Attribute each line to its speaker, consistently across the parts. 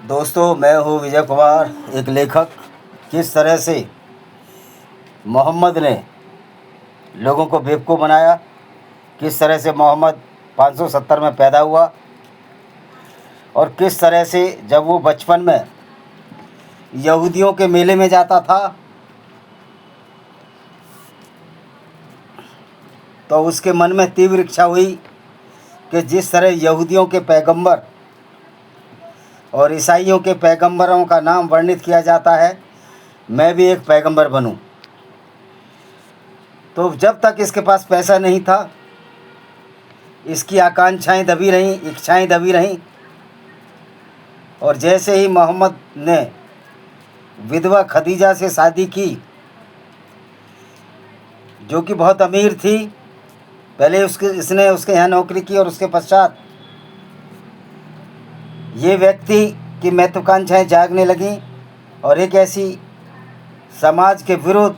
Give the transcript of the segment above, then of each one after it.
Speaker 1: दोस्तों, मैं हूँ विजय कुमार, एक लेखक। किस तरह से मोहम्मद ने लोगों को बेवकूफ़ बनाया, किस तरह से मोहम्मद 570 में पैदा हुआ और किस तरह से जब वो बचपन में यहूदियों के मेले में जाता था तो उसके मन में तीव्र इच्छा हुई कि जिस तरह यहूदियों के पैगंबर और ईसाइयों के पैगंबरों का नाम वर्णित किया जाता है, मैं भी एक पैगंबर बनूं। तो जब तक इसके पास पैसा नहीं था, इसकी आकांक्षाएं दबी रहीं, इच्छाएं दबी रहीं। और जैसे ही मोहम्मद ने विधवा खदीजा से शादी की, जो कि बहुत अमीर थी, पहले इसने उसके यहाँ नौकरी की और उसके पश्चात ये व्यक्ति की महत्वाकांक्षाएं जागने लगीं और एक ऐसी समाज के विरुद्ध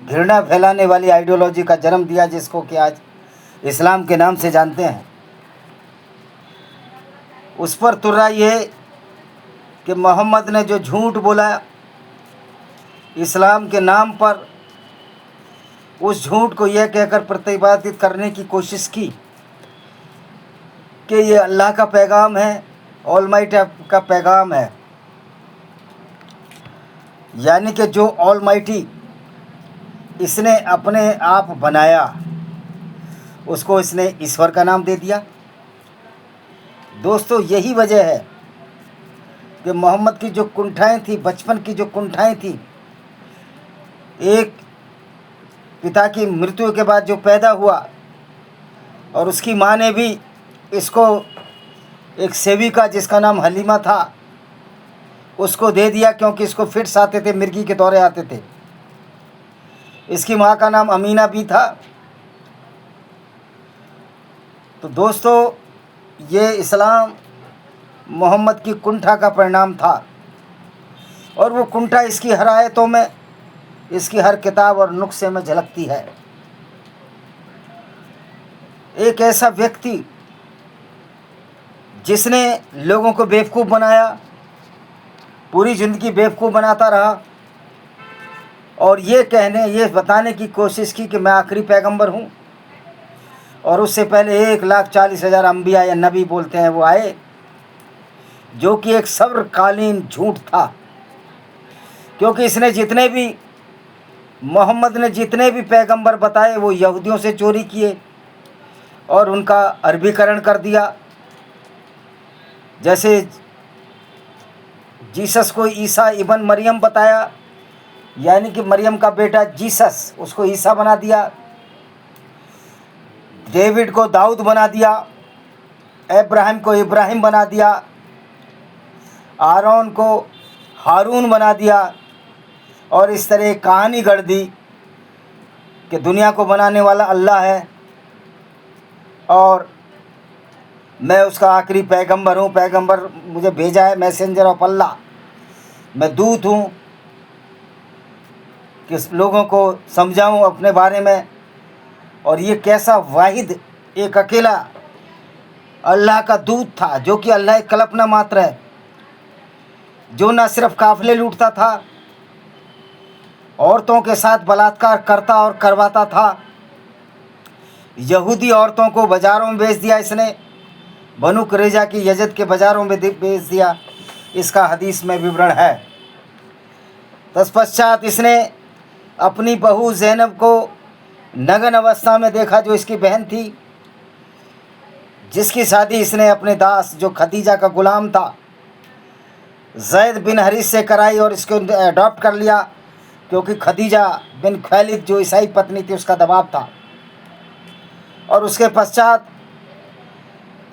Speaker 1: घृणा फैलाने वाली आइडियोलॉजी का जन्म दिया जिसको कि आज इस्लाम के नाम से जानते हैं। उस पर तुर्रा ये कि मोहम्मद ने जो झूठ बोला इस्लाम के नाम पर, उस झूठ को यह कहकर प्रतिपादित करने की कोशिश की कि ये अल्लाह का पैगाम है, ऑलमाइटी का पैगाम है। यानी कि जो ऑलमाइटी इसने अपने आप बनाया, उसको इसने ईश्वर का नाम दे दिया। दोस्तों, यही वजह है कि मोहम्मद की जो कुंठाएं थी, बचपन की जो कुंठाएं थी, एक पिता की मृत्यु के बाद जो पैदा हुआ और उसकी माँ ने भी इसको एक सेविका जिसका नाम हलीमा था उसको दे दिया, क्योंकि इसको फिट्स आते थे, मिर्गी के दौरे आते थे। इसकी माँ का नाम अमीना भी था। तो दोस्तों, ये इस्लाम मोहम्मद की कुंठा का परिणाम था और वो कुंठा इसकी हर आयतों में, इसकी हर किताब और नुस्खे में झलकती है। एक ऐसा व्यक्ति जिसने लोगों को बेवकूफ़ बनाया, पूरी ज़िंदगी बेवकूफ़ बनाता रहा और ये बताने की कोशिश की कि मैं आखिरी पैगंबर हूँ। और उससे पहले 1,40,000 अम्बिया या नबी बोलते हैं वो आए, जो कि एक सर्वकालीन झूठ था। क्योंकि मोहम्मद ने जितने भी पैगंबर बताए वो यहूदियों से चोरी किए और उनका अरबीकरण कर दिया। जैसे जीसस को ईसा इबन मरियम बताया, यानी कि मरियम का बेटा जीसस, उसको ईसा बना दिया। डेविड को दाऊद बना दिया, अब्राहम को इब्राहिम बना दिया, आरोन को हारून बना दिया और इस तरह कहानी गढ़ दी कि दुनिया को बनाने वाला अल्लाह है और मैं उसका आखिरी पैगंबर हूँ। पैगंबर मुझे भेजा है, मैसेंजर ऑफ अल्लाह, मैं दूत हूँ कि लोगों को समझाऊँ अपने बारे में। और ये कैसा वाहिद एक अकेला अल्लाह का दूत था, जो कि अल्लाह एक कल्पना मात्र है, जो न सिर्फ काफिले लूटता था, औरतों के साथ बलात्कार करता और करवाता था। यहूदी औरतों को बाज़ारों में बेच दिया इसने, बनु कुरैज़ा की यजद के बाज़ारों में बेच दिया, इसका हदीस में विवरण है। तत्पश्चात इसने अपनी बहू ज़ैनब को नग्न अवस्था में देखा, जो इसकी बहन थी, जिसकी शादी इसने अपने दास जो खदीजा का गुलाम था ज़ैद बिन हरीस से कराई और इसको अडॉप्ट कर लिया, क्योंकि खदीजा बिन खुवैलिद जो ईसाई पत्नी थी उसका दबाव था। और उसके पश्चात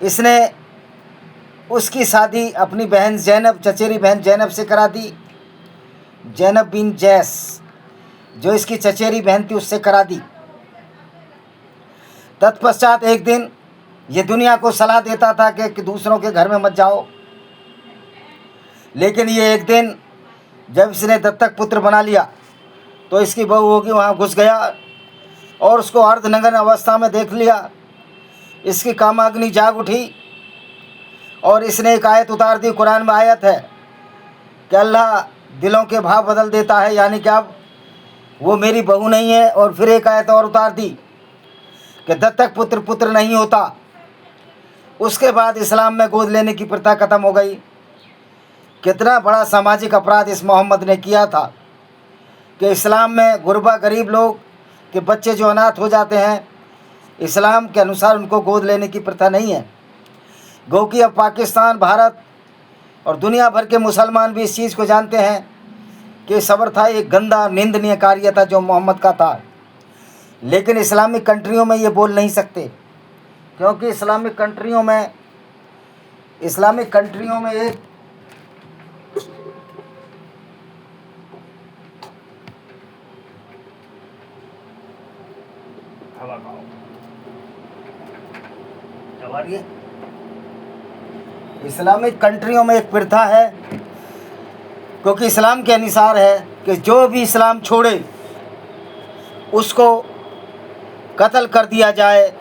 Speaker 1: इसने उसकी शादी अपनी बहन ज़ैनब, चचेरी बहन ज़ैनब से करा दी। ज़ैनब बिन जैस जो इसकी चचेरी बहन थी उससे करा दी। तत्पश्चात एक दिन ये दुनिया को सलाह देता था कि दूसरों के घर में मत जाओ, लेकिन ये एक दिन जब इसने दत्तक पुत्र बना लिया तो इसकी बहू होगी वहाँ घुस गया और उसको अर्धनग्न अवस्था में देख लिया। इसकी कामाग्नि जाग उठी और इसने एक आयत उतार दी, कुरान में आयत है कि अल्लाह दिलों के भाव बदल देता है, यानी कि अब वो मेरी बहू नहीं है। और फिर एक आयत और उतार दी कि दत्तक पुत्र नहीं होता। उसके बाद इस्लाम में गोद लेने की प्रथा ख़त्म हो गई। कितना बड़ा सामाजिक अपराध इस मोहम्मद ने किया था कि इस्लाम में गुरबा गरीब लोग के बच्चे जो अनाथ हो जाते हैं, इस्लाम के अनुसार उनको गोद लेने की प्रथा नहीं है। गो कि अब पाकिस्तान, भारत और दुनिया भर के मुसलमान भी इस चीज़ को जानते हैं कि सब्र था एक गंदा निंदनीय कार्य था जो मोहम्मद का था। लेकिन इस्लामिक कंट्रियों में ये बोल नहीं सकते, क्योंकि इस्लामिक कंट्रियों में एक इस्लामिक कंट्रियों में एक प्रथा है, क्योंकि इस्लाम के अनुसार है कि जो भी इस्लाम छोड़े उसको कत्ल कर दिया जाए,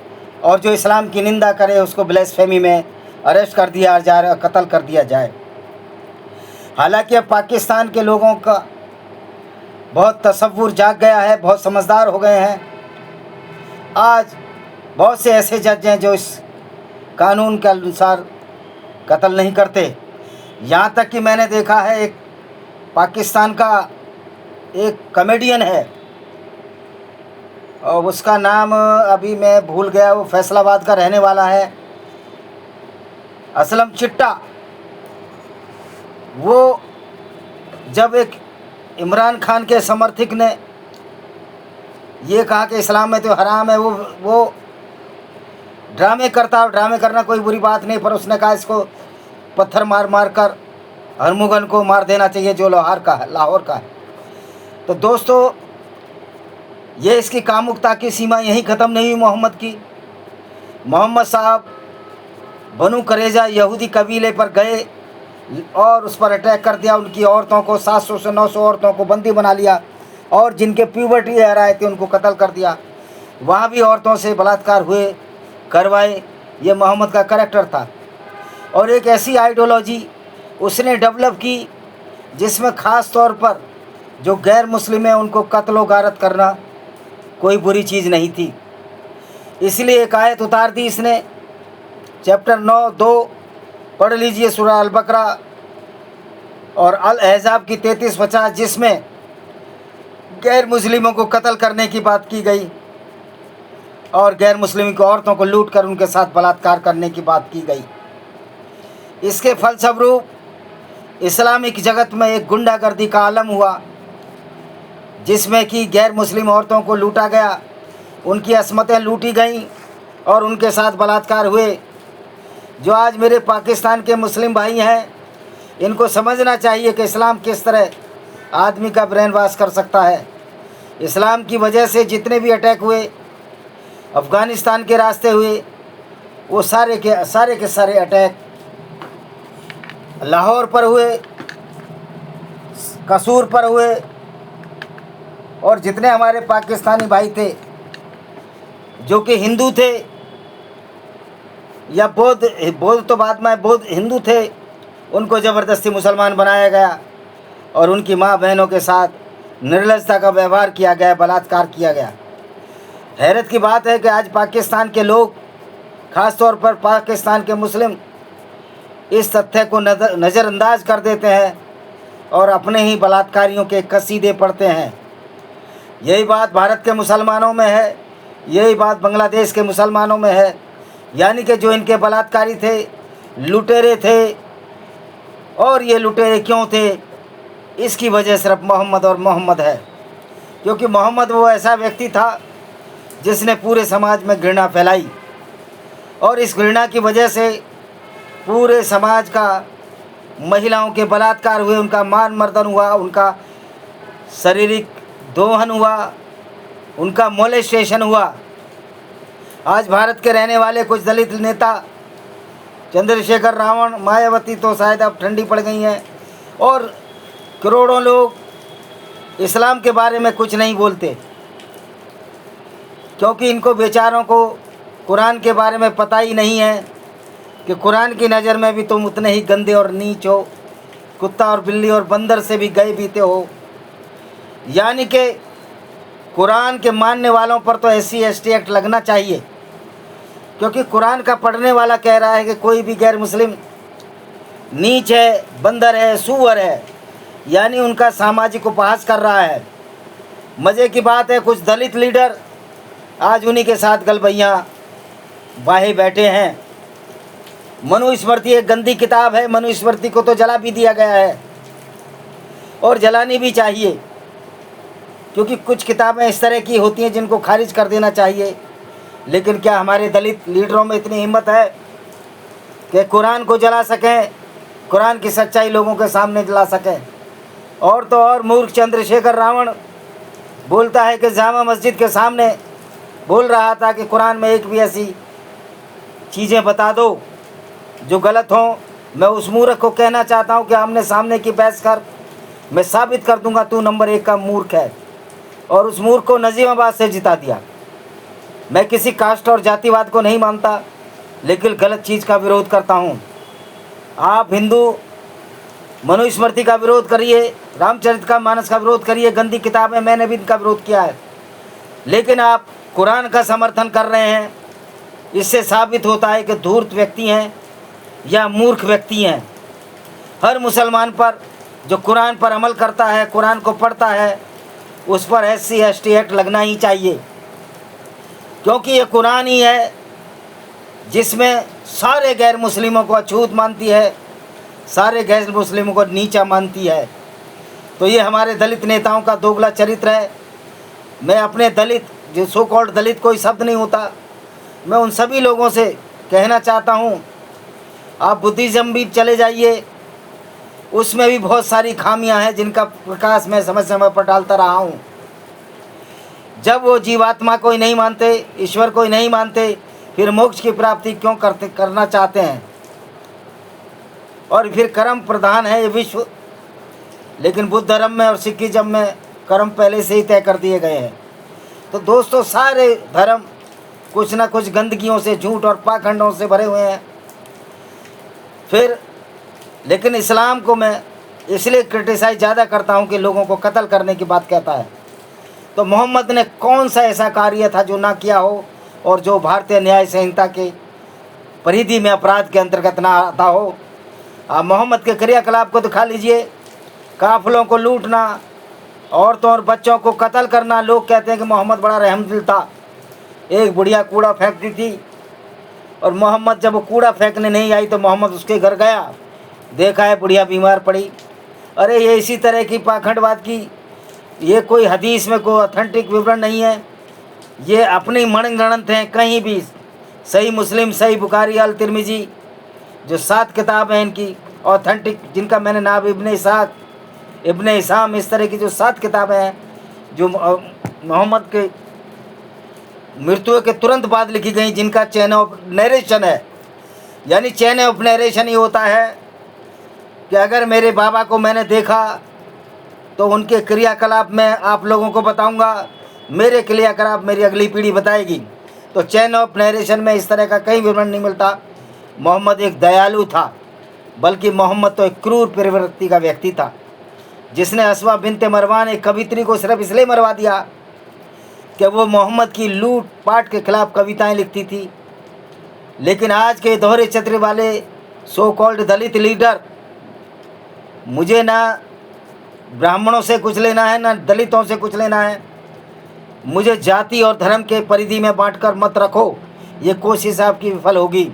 Speaker 1: और जो इस्लाम की निंदा करे उसको ब्लेसफेमी में अरेस्ट कर दिया जाए और कत्ल कर दिया जाए। हालांकि अब पाकिस्तान के लोगों का बहुत तसव्वुर जाग गया है, बहुत समझदार हो गए हैं। आज बहुत से ऐसे जज हैं जो इस कानून के अनुसार कत्ल नहीं करते। यहाँ तक कि मैंने देखा है एक पाकिस्तान का एक कॉमेडियन है, और उसका नाम अभी मैं भूल गया, वो फैसलाबाद का रहने वाला है, असलम चिट्टा। वो जब एक इमरान खान के समर्थक ने ये कहा कि इस्लाम में तो हराम है, वो ड्रामे करता, और ड्रामे करना कोई बुरी बात नहीं, पर उसने कहा इसको पत्थर मार कर हरमुगन को मार देना चाहिए जो लाहौर का है। तो दोस्तों, ये इसकी कामुकता की सीमा यहीं ख़त्म नहीं हुई मोहम्मद की। मोहम्मद साहब बनु करेजा यहूदी कबीले पर गए और उस पर अटैक कर दिया। उनकी औरतों को 700 से 900 औरतों को बंदी बना लिया, और जिनके प्यूबर्टी आ रहे थे उनको कत्ल कर दिया। वहाँ भी औरतों से बलात्कार करवाए। ये मोहम्मद का करैक्टर था। और एक ऐसी आइडियोलॉजी उसने डेवलप की जिसमें ख़ास तौर पर जो गैर मुस्लिम है उनको कत्ल गारत करना कोई बुरी चीज़ नहीं थी। इसलिए एक आयत उतार दी इसने, चैप्टर 9:2 पढ़ लीजिए, सूरह अल बकरा और अल अहज़ाब की 33-50, जिसमें गैर मुस्लिमों को कत्ल करने की बात की गई और गैर मुस्लिम की औरतों को लूट कर उनके साथ बलात्कार करने की बात की गई। इसके फलस्वरूप इस्लामिक जगत में एक गुंडागर्दी का आलम हुआ, जिसमें कि गैर मुस्लिम औरतों को लूटा गया, उनकी असमतें लूटी गईं और उनके साथ बलात्कार हुए। जो आज मेरे पाकिस्तान के मुस्लिम भाई हैं, इनको समझना चाहिए कि इस्लाम किस तरह आदमी का ब्रेन वॉश कर सकता है। इस्लाम की वजह से जितने भी अटैक हुए, अफ़गानिस्तान के रास्ते हुए, वो सारे के सारे अटैक लाहौर पर हुए, कसूर पर हुए, और जितने हमारे पाकिस्तानी भाई थे जो कि हिंदू थे या बौद्ध तो बाद में बौद्ध हिंदू थे, उनको ज़बरदस्ती मुसलमान बनाया गया और उनकी माँ बहनों के साथ निर्लजता का व्यवहार किया गया, बलात्कार किया गया। हैरत की बात है कि आज पाकिस्तान के लोग, ख़ास तौर पर पाकिस्तान के मुस्लिम, इस तथ्य को नज़रअंदाज कर देते हैं और अपने ही बलात्कारियों के कसीदे पढ़ते हैं। यही बात भारत के मुसलमानों में है, यही बात बांग्लादेश के मुसलमानों में है। यानी कि जो इनके बलात्कारी थे, लुटेरे थे, और ये लुटेरे क्यों थे, इसकी वजह सिर्फ मोहम्मद और मोहम्मद है। क्योंकि मोहम्मद वो ऐसा व्यक्ति था जिसने पूरे समाज में घृणा फैलाई, और इस घृणा की वजह से पूरे समाज का महिलाओं के बलात्कार हुए, उनका मान मर्दन हुआ, उनका शारीरिक दोहन हुआ, उनका मोलेस्टेशन हुआ। आज भारत के रहने वाले कुछ दलित नेता, चंद्रशेखर, रावण, मायावती तो शायद अब ठंडी पड़ गई हैं, और करोड़ों लोग इस्लाम के बारे में कुछ नहीं बोलते, क्योंकि इनको बेचारों को कुरान के बारे में पता ही नहीं है। कि कुरान की नज़र में भी तुम उतने ही गंदे और नीच हो, कुत्ता और बिल्ली और बंदर से भी गए बीते हो। यानी कि कुरान के मानने वालों पर तो SC/ST एक्ट लगना चाहिए, क्योंकि कुरान का पढ़ने वाला कह रहा है कि कोई भी गैर मुस्लिम नीच है, बंदर है, सूअर है, यानी उनका सामाजिक उपहास कर रहा है। मज़े की बात है, कुछ दलित लीडर आज उन्हीं के साथ गलबैयाँ बाहे बैठे हैं। मनुस्मृति एक गंदी किताब है, मनुस्मृति को तो जला भी दिया गया है और जलानी भी चाहिए, क्योंकि कुछ किताबें इस तरह की होती हैं जिनको खारिज कर देना चाहिए। लेकिन क्या हमारे दलित लीडरों में इतनी हिम्मत है कि कुरान को जला सकें, कुरान की सच्चाई लोगों के सामने जला सकें? और तो और मूर्ख चंद्रशेखर रावण बोलता है कि जामा मस्जिद के सामने बोल रहा था कि कुरान में एक भी ऐसी चीज़ें बता दो जो गलत हों। मैं उस मूर्ख को कहना चाहता हूं कि आमने सामने की बहस कर, मैं साबित कर दूंगा तू नंबर 1 का मूर्ख है। और उस मूर्ख को नजीमाबाद से जिता दिया। मैं किसी कास्ट और जातिवाद को नहीं मानता, लेकिन गलत चीज़ का विरोध करता हूं। आप हिंदू मनुस्मृति का विरोध करिए, रामचरितमानस का विरोध करिए, गंदी किताबें मैंने भी इनका विरोध किया है, लेकिन आप कुरान का समर्थन कर रहे हैं। इससे साबित होता है कि धूर्त व्यक्ति हैं या मूर्ख व्यक्ति हैं। हर मुसलमान पर जो कुरान पर अमल करता है, कुरान को पढ़ता है, उस पर SC/ST एक्ट लगना ही चाहिए, क्योंकि ये कुरान ही है जिसमें सारे गैर मुस्लिमों को अछूत मानती है, सारे गैर मुस्लिमों को नीचा मानती है। तो ये हमारे दलित नेताओं का दोगला चरित्र है। मैं अपने दलित, जो सो कॉल्ड दलित कोई शब्द नहीं होता, मैं उन सभी लोगों से कहना चाहता हूँ, आप बुद्धिज़्म भी चले जाइए, उसमें भी बहुत सारी खामियां हैं जिनका प्रकाश मैं समय समय पर डालता रहा हूँ। जब वो जीवात्मा को ही नहीं मानते, ईश्वर को ही नहीं मानते, फिर मोक्ष की प्राप्ति क्यों करना चाहते हैं? और फिर कर्म प्रधान है ये विश्व, लेकिन बुद्ध धर्म में और सिखिज्म में कर्म पहले से ही तय कर दिए गए हैं। तो दोस्तों, सारे धर्म कुछ ना कुछ गंदगियों से, झूठ और पाखंडों से भरे हुए हैं। फिर लेकिन इस्लाम को मैं इसलिए क्रिटिसाइज ज़्यादा करता हूँ कि लोगों को कत्ल करने की बात कहता है। तो मोहम्मद ने कौन सा ऐसा कार्य था जो ना किया हो और जो भारतीय न्याय संहिता के परिधि में अपराध के अंतर्गत ना आता हो? आप मोहम्मद के क्रियाकलाप को दिखा लीजिए। काफिलों को लूटना, औरतों और बच्चों को कत्ल करना। लोग कहते हैं कि मोहम्मद बड़ा रहमदिल था। एक बुढ़िया कूड़ा फेंकती थी और मोहम्मद जब वो कूड़ा फेंकने नहीं आई तो मोहम्मद उसके घर गया, देखा है बुढ़िया बीमार पड़ी। अरे ये इसी तरह की पाखंडवाद की, ये कोई हदीस में कोई ऑथेंटिक विवरण नहीं है, ये अपनी मनगढ़ंत हैं। कहीं भी सही मुस्लिम, सही बुखारी, अल तिरमिजी, जो 7 किताब हैं इनकी ऑथेंटिक, जिनका मैंने नाम इब्ने इसाक, इब्ने इसाम, इस तरह की जो 7 किताबें हैं जो मोहम्मद के मृत्यु के तुरंत बाद लिखी गई, जिनका चेन ऑफ नरेशन है। यानी चेन ऑफ नरेशन ही होता है कि अगर मेरे बाबा को मैंने देखा तो उनके क्रियाकलाप मैं आप लोगों को बताऊंगा, मेरे क्रियाकलाप मेरी अगली पीढ़ी बताएगी। तो चेन ऑफ नरेशन में इस तरह का कहीं विवरण नहीं मिलता। मोहम्मद एक दयालु था, बल्कि मोहम्मद तो एक क्रूर प्रवृत्ति का व्यक्ति था, जिसने अस्मा बिनते मरवान, एक कवित्री को सिर्फ इसलिए मरवा दिया कि वो मोहम्मद की लूट पाट के खिलाफ कविताएं लिखती थी। लेकिन आज के दोहरे चक्र वाले सो कॉल्ड दलित लीडर, मुझे ना ब्राह्मणों से कुछ लेना है ना दलितों से कुछ लेना है, मुझे जाति और धर्म के परिधि में बांटकर मत रखो, ये कोशिश आपकी विफल होगी।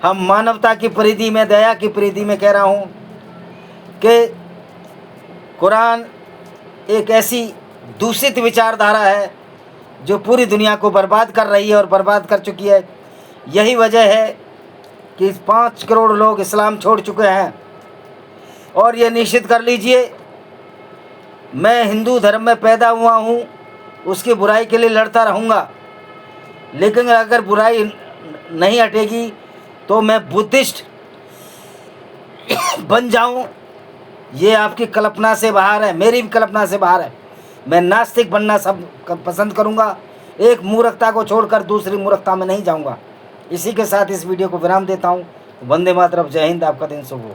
Speaker 1: हम मानवता की परिधि में, दया की परिधि में कह रहा हूँ कि कुरान एक ऐसी दूषित विचारधारा है जो पूरी दुनिया को बर्बाद कर रही है और बर्बाद कर चुकी है। यही वजह है कि 5 करोड़ लोग इस्लाम छोड़ चुके हैं। और ये निश्चित कर लीजिए, मैं हिंदू धर्म में पैदा हुआ हूँ, उसकी बुराई के लिए लड़ता रहूँगा, लेकिन अगर बुराई नहीं हटेगी तो मैं बुद्धिस्ट बन जाऊँ, ये आपकी कल्पना से बाहर है, मेरी भी कल्पना से बाहर है। मैं नास्तिक बनना सब पसंद करूँगा। एक मूर्खता को छोड़कर दूसरी मूर्खता में नहीं जाऊँगा। इसी के साथ इस वीडियो को विराम देता हूँ। वंदे मातरम, जय हिंद, आपका दिन शुभ हो।